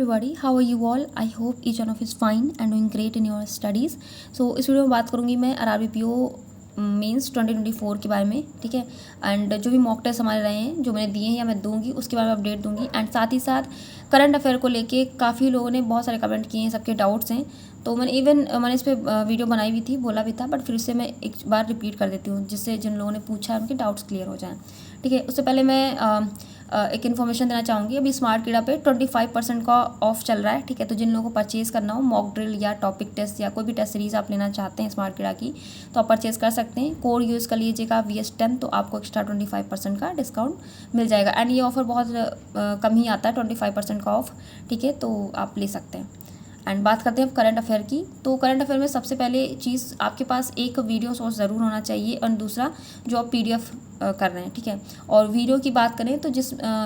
everybody, how are you all? I hope each one of you is fine and doing great in your studies. So इस video में बात करूँगी मैं RRBPO means 2024 के बारे में, ठीक है। एंड जो भी मॉक टेस्ट हमारे रहे हैं, जो मैंने दिए हैं या मैं दूंगी, उसके बारे में अपडेट दूंगी। एंड साथ ही साथ करंट अफेयर को लेके काफ़ी लोगों ने बहुत सारे कमेंट किए हैं, सबके डाउट्स हैं। तो मैंने इस पर वीडियो बनाई भी थी, बोला भी था, बट फिर से मैं एक बार रिपीट कर देती हूँ, जिससे जिन लोगों ने पूछा उनके डाउट्स क्लियर हो जाएँ, ठीक है। उससे पहले मैं एक इन्फॉर्मेशन देना चाहूँगी। अभी स्मार्ट कीड़ा पे 25% का ऑफ चल रहा है, ठीक है। तो जिन लोगों को परचेज़ करना हो, मॉक ड्रिल या टॉपिक टेस्ट या कोई भी टेस्ट सीरीज़ आप लेना चाहते हैं स्मार्ट कीड़ा की, तो आप परचेज़ कर सकते हैं। कोड यूज़ कर लीजिएगा VS10, तो आपको एक्स्ट्रा 25% का डिस्काउंट मिल जाएगा। एंड ये ऑफ़र बहुत कम ही आता है, 25% का ऑफ, ठीक है। तो आप ले सकते हैं। एंड बात करते हैं अब करंट अफेयर की। तो करंट अफेयर में सबसे पहले चीज़, आपके पास एक वीडियो सोर्स ज़रूर होना चाहिए, और दूसरा जो आप PDF कर रहे हैं, ठीक है। और वीडियो की बात करें तो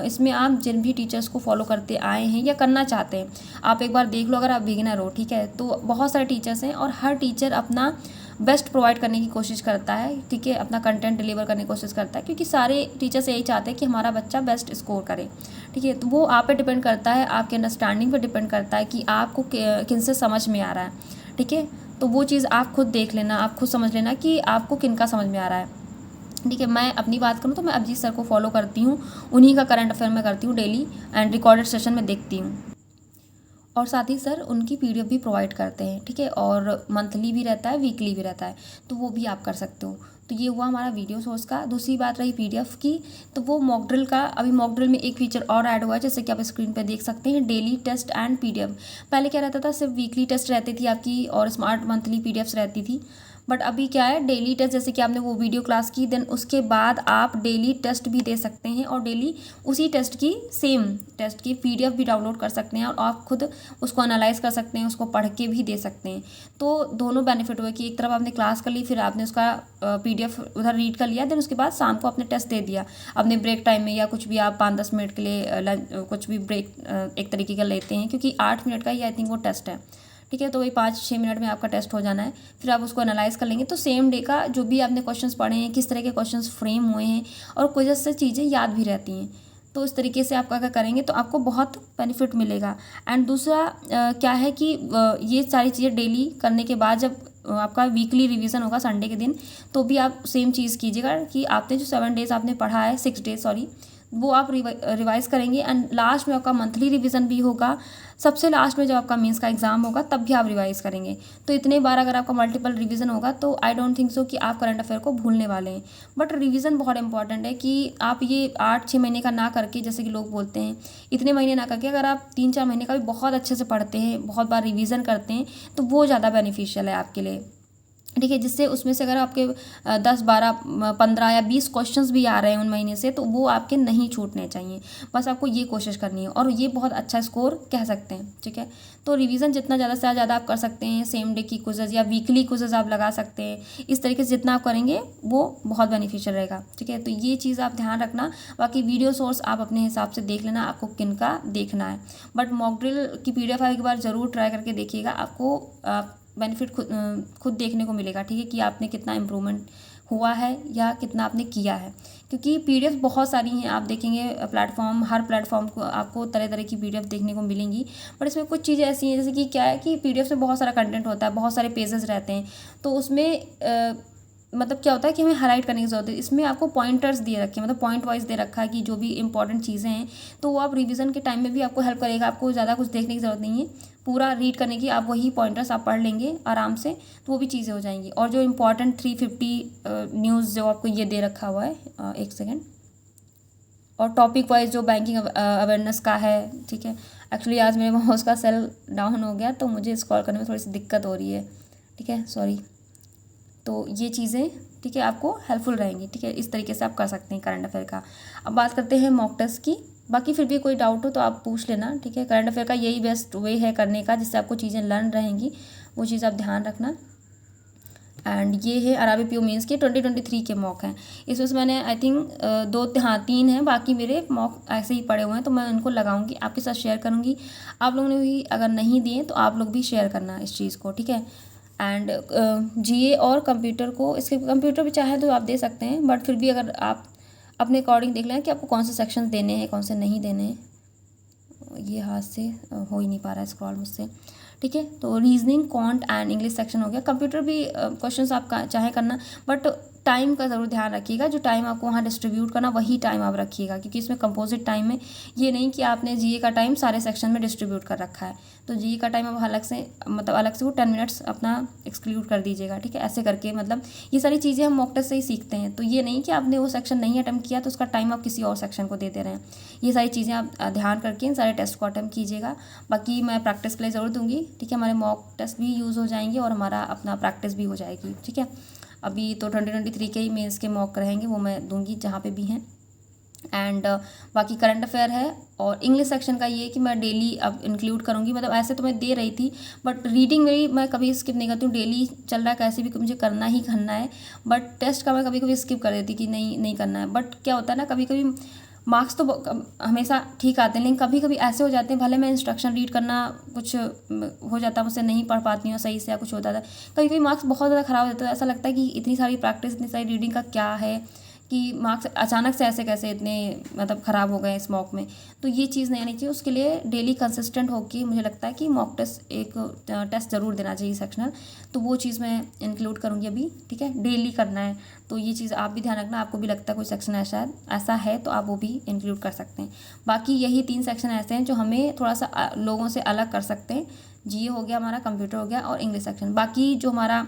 इसमें आप जिन भी टीचर्स को फॉलो करते आए हैं या करना चाहते हैं, आप एक बार देख लो। अगर आप बिगिनर हो, ठीक है, तो बहुत सारे टीचर्स हैं और हर टीचर अपना बेस्ट प्रोवाइड करने की कोशिश करता है, ठीक है, अपना कंटेंट डिलीवर करने की कोशिश करता है, क्योंकि सारे टीचर्स यही चाहते हैं कि हमारा बच्चा बेस्ट स्कोर करे, ठीक है। तो वो आप पे डिपेंड करता है, आपके अंडरस्टैंडिंग पे डिपेंड करता है कि आपको किन से समझ में आ रहा है, ठीक है। तो वो चीज़ आप खुद देख लेना, आप खुद समझ लेना कि आपको किन का समझ में आ रहा है, ठीक है। मैं अपनी बात करूँ तो मैं अभिजीत सर को फॉलो करती हूँ, उन्हीं का करंट अफेयर में करती हूँ डेली, एंड रिकॉर्डेड सेशन में देखती हूँ। और साथ ही सर उनकी PDF भी प्रोवाइड करते हैं, ठीक है। और मंथली भी रहता है, वीकली भी रहता है, तो वो भी आप कर सकते हो। तो ये हुआ हमारा वीडियो सोर्स का। दूसरी बात रही PDF की, तो वो मॉक ड्रिल का, अभी मॉक ड्रिल में एक फीचर और ऐड हुआ है, जैसे कि आप स्क्रीन पे देख सकते हैं, डेली टेस्ट एंड PDF। पहले क्या रहता था, सिर्फ वीकली टेस्ट रहती थी आपकी और स्मार्ट मंथली PDFs रहती थी, बट अभी क्या है, डेली टेस्ट, जैसे कि आपने वो वीडियो क्लास की, देन उसके बाद आप डेली टेस्ट भी दे सकते हैं, और डेली उसी टेस्ट की, सेम टेस्ट की PDF भी डाउनलोड कर सकते हैं, और आप खुद उसको एनालाइज कर सकते हैं, उसको पढ़ के भी दे सकते हैं। तो दोनों बेनिफिट हुए कि एक तरफ आपने क्लास कर ली, फिर आपने उसका PDF उधर रीड कर लिया, देन उसके बाद शाम को आपने टेस्ट दे दिया अपने ब्रेक टाइम में, या कुछ भी आप 5-10 मिनट के लिए कुछ भी ब्रेक एक तरीके का लेते हैं, क्योंकि 8 मिनट का ही आई थिंक वो टेस्ट है, ठीक है। तो वही 5-6 मिनट में आपका टेस्ट हो जाना है, फिर आप उसको एनालाइज कर लेंगे। तो सेम डे का जो भी आपने क्वेश्चंस पढ़े हैं, किस तरह के क्वेश्चंस फ्रेम हुए हैं, और कुछ से चीज़ें याद भी रहती हैं। तो इस तरीके से आप अगर करेंगे तो आपको बहुत बेनिफिट मिलेगा। एंड दूसरा क्या है कि ये सारी चीज़ें डेली करने के बाद जब आपका वीकली रिवीजन होगा संडे के दिन, तो भी आप सेम चीज़ कीजिएगा कि आपने जो 7 डेज़ आपने पढ़ा है, 6 डेज सॉरी, वो आप रिवाइज करेंगे। एंड लास्ट में आपका मंथली रिवीजन भी होगा, सबसे लास्ट में जब आपका मेंस का एग्जाम होगा तब भी आप रिवाइज करेंगे। तो इतने बार अगर आपका मल्टीपल रिवीजन होगा, तो आई डोंट थिंक सो कि आप करंट अफेयर को भूलने वाले हैं। बट रिवीजन बहुत इंपॉर्टेंट है कि आप ये 8-6 महीने का ना करके, जैसे कि लोग बोलते हैं, इतने महीने ना करके अगर आप 3-4 महीने का भी बहुत अच्छे से पढ़ते हैं, बहुत बार रिवीजन करते हैं, तो वो ज़्यादा बेनिफिशियल है आपके लिए, ठीक है। जिससे उसमें से अगर आपके 10, 12, 15 या 20 क्वेश्चंस भी आ रहे हैं उन महीने से, तो वो आपके नहीं छूटने चाहिए। बस आपको ये कोशिश करनी है, और ये बहुत अच्छा स्कोर कह सकते हैं, ठीक है। तो रिवीजन जितना ज़्यादा से ज़्यादा आप कर सकते हैं, सेम डे की क्विज़ेस या वीकली क्विज़ेस आप लगा सकते हैं, इस तरीके से जितना आप करेंगे वो बहुत बेनिफिशियल रहेगा, ठीक है। तो ये चीज़ आप ध्यान रखना। बाकी वीडियो सोर्स आप अपने हिसाब से देख लेना, आपको किन का देखना है। बट मॉक ड्रिल की PDF एक बार ज़रूर ट्राई करके देखिएगा, आपको बेनिफिट खुद देखने को मिलेगा, ठीक है, कि आपने कितना इम्प्रूवमेंट हुआ है या कितना आपने किया है। क्योंकि PDF बहुत सारी हैं, आप देखेंगे प्लेटफॉर्म, हर प्लेटफॉर्म को आपको तरह तरह की PDF देखने को मिलेंगी। बट इसमें कुछ चीज़ें ऐसी हैं, जैसे कि क्या है कि PDF में बहुत सारा कंटेंट होता है, बहुत सारे पेजेस रहते हैं, तो उसमें मतलब क्या होता है कि हमें हाईलाइट करने की ज़रूरत है। इसमें आपको पॉइंटर्स दिए रखे हैं, मतलब पॉइंट वाइज दे रखा है कि जो भी इंपॉर्टेंट चीज़ें हैं, तो वो आप रिवीजन के टाइम में भी आपको हेल्प करेगा। आपको ज़्यादा कुछ देखने की ज़रूरत नहीं है, पूरा रीड करने की, आप वही पॉइंटर्स आप पढ़ लेंगे आराम से, तो वो भी चीज़ें हो जाएंगी। और जो इंपॉर्टेंट 350 न्यूज़ जो आपको ये दे रखा हुआ है, एक सेकेंड, और टॉपिक वाइज जो बैंकिंग अवेयरनेस का है, ठीक है। एक्चुअली आज मेरे माउस का सेल डाउन हो गया, तो मुझे स्क्रॉल करने में थोड़ी सी दिक्कत हो रही है, ठीक है, सॉरी। तो ये चीज़ें, ठीक है, आपको हेल्पफुल रहेंगी, ठीक है। इस तरीके से आप कर सकते हैं करंट अफेयर का। अब बात करते हैं मॉक टेस्ट की। बाकी फिर भी कोई डाउट हो तो आप पूछ लेना, ठीक है। करंट अफेयर का यही बेस्ट वे है करने का, जिससे आपको चीज़ें लर्न रहेंगी, वो चीज़ आप ध्यान रखना। एंड ये है RRBPO मेंस के 2023 के मॉक हैं। इसमें से मैंने आई थिंक 3 हैं, बाकी मेरे मॉक ऐसे ही पड़े हुए हैं, तो मैं उनको लगाऊंगी, आपके साथ शेयर करूंगी। आप लोगों ने भी अगर नहीं दिए तो आप लोग भी शेयर करना इस चीज़ को, ठीक है। एंड GA और कंप्यूटर को, इसके कंप्यूटर भी चाहे तो आप दे सकते हैं, बट फिर भी अगर आप अपने अकॉर्डिंग देख लें कि आपको कौन से सेक्शंस देने हैं, कौन से नहीं देने हैं। ये हाथ से हो ही नहीं पा रहा है स्क्रॉल मुझसे, ठीक है। तो reasoning, quant and English section हो गया। कंप्यूटर भी क्वेश्चंस आप चाहे करना, बट टाइम का ज़रूर ध्यान रखिएगा। जो टाइम आपको वहाँ डिस्ट्रीब्यूट करना वही टाइम आप रखिएगा, क्योंकि इसमें कंपोजिट टाइम में ये नहीं कि आपने जीए का टाइम सारे सेक्शन में डिस्ट्रीब्यूट कर रखा है। तो जीए का टाइम आप अलग से, मतलब अलग से वो 10 मिनट्स अपना एक्सक्लूड कर दीजिएगा, ठीक है। ऐसे करके मतलब ये सारी चीज़ें हम मॉक टेस्ट से ही सीखते हैं। तो ये नहीं कि आपने वो सेक्शन नहीं अटेम्प्ट किया तो उसका टाइम आप किसी और सेक्शन को दे दे रहे हैं। ये सारी चीज़ें आप ध्यान करके इन सारे टेस्ट को अटेम्प्ट कीजिएगा। बाकी मैं प्रैक्टिस के लिए ज़रूर दूंगी, ठीक है। हमारे मॉक टेस्ट भी यूज़ हो जाएंगे और हमारा अपना प्रैक्टिस भी हो जाएगी, ठीक है। अभी तो 2023 के ही मेंस के मॉक रहेंगे, वो मैं दूंगी जहाँ पे भी हैं। एंड बाकी करंट अफेयर है और इंग्लिश सेक्शन का ये कि मैं डेली अब इंक्लूड करूँगी। मतलब ऐसे तो मैं दे रही थी, बट रीडिंग मेरी मैं कभी स्किप नहीं करती हूँ, डेली चल रहा है कैसे भी मुझे करना ही करना है। बट टेस्ट का मैं कभी कभी स्किप कर देती कि नहीं करना है। बट क्या होता है ना, कभी कभी मार्क्स तो हमेशा ठीक आते हैं, लेकिन कभी कभी ऐसे हो जाते हैं, भले मैं इंस्ट्रक्शन रीड करना कुछ हो जाता है मुझसे, नहीं पढ़ पाती हूँ सही से या कुछ होता था, कभी कभी मार्क्स बहुत ज़्यादा ख़राब हो जाता है। ऐसा लगता है कि इतनी सारी प्रैक्टिस, इतनी सारी रीडिंग का क्या है कि मार्क्स अचानक से ऐसे कैसे इतने मतलब ख़राब हो गए इस मॉक में। तो ये चीज़ नहीं आनी चाहिए। उसके लिए डेली कंसिस्टेंट होकर मुझे लगता है कि मॉक टेस्ट एक टेस्ट ज़रूर देना चाहिए सेक्शनल। तो वो चीज़ मैं इंक्लूड करूँगी अभी, ठीक है। डेली करना है, तो ये चीज़ आप भी ध्यान रखना। आपको भी लगता है कोई सेक्शन ऐसा है तो आप वो भी इंक्लूड कर सकते हैं। बाकी यही 3 सेक्शन ऐसे हैं जो हमें थोड़ा सा लोगों से अलग कर सकते हैं। जीए हो गया हमारा, कंप्यूटर हो गया और इंग्लिश सेक्शन। बाकी जो हमारा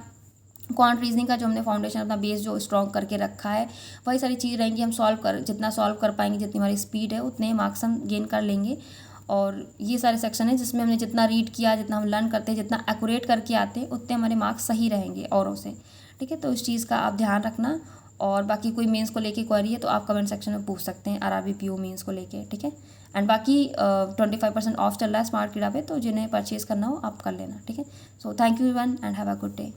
क्वांट रीजनिंग का जो हमने फाउंडेशन अपना बेस जो स्ट्रॉन्ग करके रखा है, वही सारी चीज़ रहेंगी। हम जितना सॉल्व कर पाएंगे, जितनी हमारी स्पीड है, उतने मार्क्स हम गेन कर लेंगे। और ये सारे सेक्शन है जिसमें हमने जितना रीड किया, जितना हम लर्न करते हैं, जितना एक्यूरेट करके आते हैं, उतने हमारे मार्क्स सही रहेंगे औरों से, ठीक है। तो इस चीज़ का आप ध्यान रखना। और बाकी कोई मेंस को लेके क्वेरी है तो आप कमेंट सेक्शन में पूछ सकते हैं आरआरबी पीओ मेंस को लेके, ठीक है। एंड बाकी 25% ऑफ चल रहा है स्मार्ट कीड़ा पे, तो जिन्हें परचेज़ करना हो आप कर लेना, ठीक है। So thank you everyone and have a good day.